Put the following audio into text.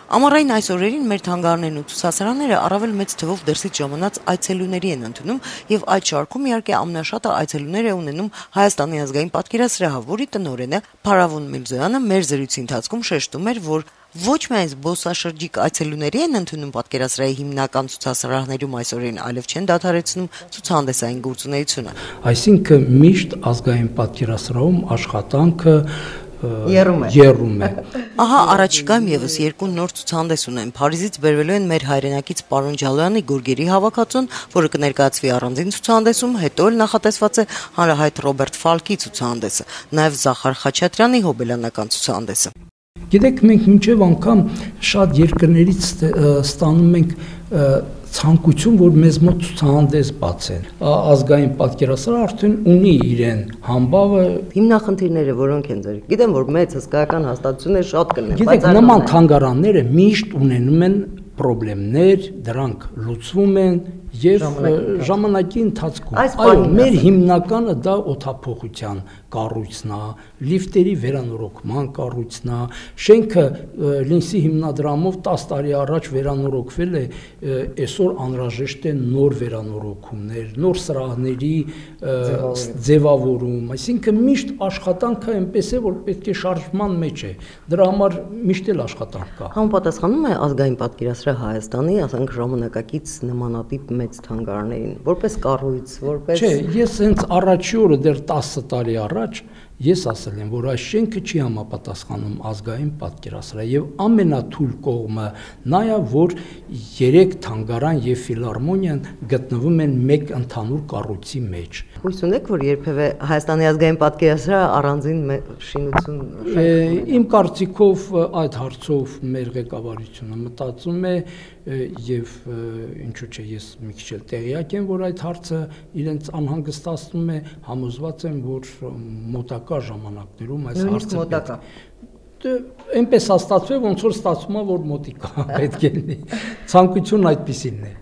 Ամառային այս օրերին մեր թանգարաններն ու ցուցասրահները առավել մեծ թվով դրսից ժամանած այցելուների են ընդունում եւ այդ շարքում իհարկե ամենաշատը այցելուներ է ունենում Հայաստանի ազգային պատկերասրահը, որի տնօրենը Փարավոն Միլզոյանը մեր զրույցի ընթացքում շեշտում էր, որ ոչ միայն զբոսաշրջիկ այցելուների են ընդունում պատկերասրահի հիմնական ցուցասրահներում այս օրերին, այլև չեն դադարեցնում ցուցահանդեսային գործունեությունը։ Այսինքն միշտ ազգային պատկերասրահում աշխատանքը Երում է։ Ահա առաջիկայում եւս երկու նոր ցուցահանդես ունեն։ Փարիզից բերվելու են մեր հայրենակից պարոն Ջալոյանի գորգերի հավաքածուն, որը կներկայացվի առանձին ցուցահանդեսում, հետո էլ նախատեսված է հանրահայտ Ռոբերտ Ֆալկի ցուցահանդեսը, նաեւ Զախար Խաչատրյանի հոբելյանական ցուցահանդեսը։ Գիտեք, մենք մինչև անգամ շատ երկրներից ստանում ենք ցանկություն, որ մեզ մոտ ցուցահանդես բացեն։ Ազգային պատկերասրահը արդեն ունի իրեն համբավը։ Հիմնախնդիրները որոնք են ձեր։ Գիտեմ, որ մեծ հսկայական հաստատություններ շատ կլինեն, բայց նման թանգարանները միշտ ունենում են խնդիրներ, դրանք լուծվում են եւ ժամանակի ընթացքում։ Այո, մեր հիմնականը դա օդափոխության կառույցն է, լիֆտերի վերանորոգման կառույցն է, շենքը Լինսի հիմնադրամով 10 տարի առաջ վերանորոգվել է, այսօր անհրաժեշտ է նոր վերանորոգումներ, նոր սրահների ձևավորում, այսինքն միշտ աշխատանքը այնպես է, որ պետք է շարժման մեջ է։ Դրա համար միշտ էլ աշխատանք կա։ Համապատասխանում է ազգային պատկերասրահ Հայաստանի, ասենք ժամանակակից նմանատիպ մեծ թանգարաններին, որպես կառույց, որպես Չէ, ես հենց առաջի օրը դեռ 10 տարի առաջ ես ասել եմ, որ այս շենքը չի համապատասխանում ազգային պատկերասրահի եւ ամենաթույլ կողմը նա է, որ 3 թանգարան եւ ֆիլհարմոնիան գտնվում են մեկ ընդհանուր կառույցի մեջ։ Հույս ունեք, որ երբևէ Հայաստանի ազգային պատկերասրահը առանձին շինություն Իմ կարծիքով այդ հարցով մեր ղեկավարությունը մտածում է եւ ինչու՞ չէ ես մի քիչ էլ տեղյակ եմ, որ այդ հարցը իրենց անհանգստացնում է, համոզված եմ, որ մոտակա ժամանակներում այս հարցը այնպես ստացվել, ոնց որ ստացվում է, որ մոտիկա պետք է լինի։ Ցանկությունն այդպիսինն է։